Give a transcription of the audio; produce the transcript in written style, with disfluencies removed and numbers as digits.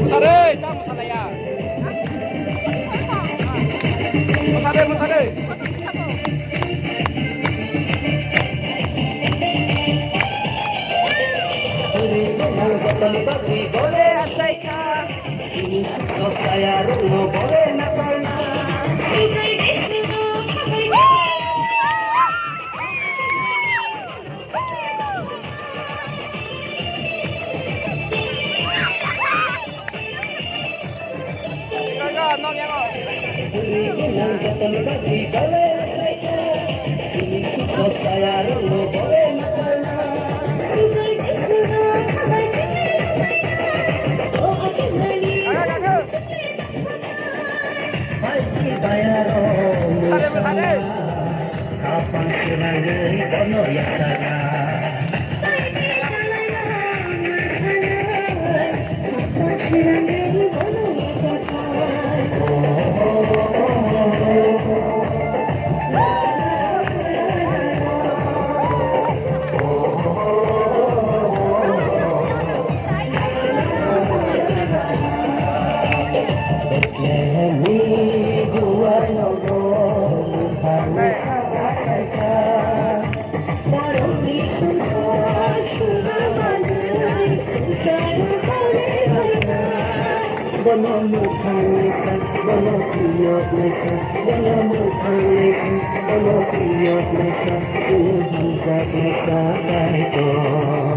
Musade, tak musada ya. Musade, musade. Boleh asaika, ini sudah saya rumo boleh nakalna. Nong yang oh. Saya rumo boleh nakalna. Kapan kiranya kono ya saya. Bono mukhanesan, bono kiyot nesan, bono mukhanesan, bono kiyot nesan, Tuhan kat nesa kaito.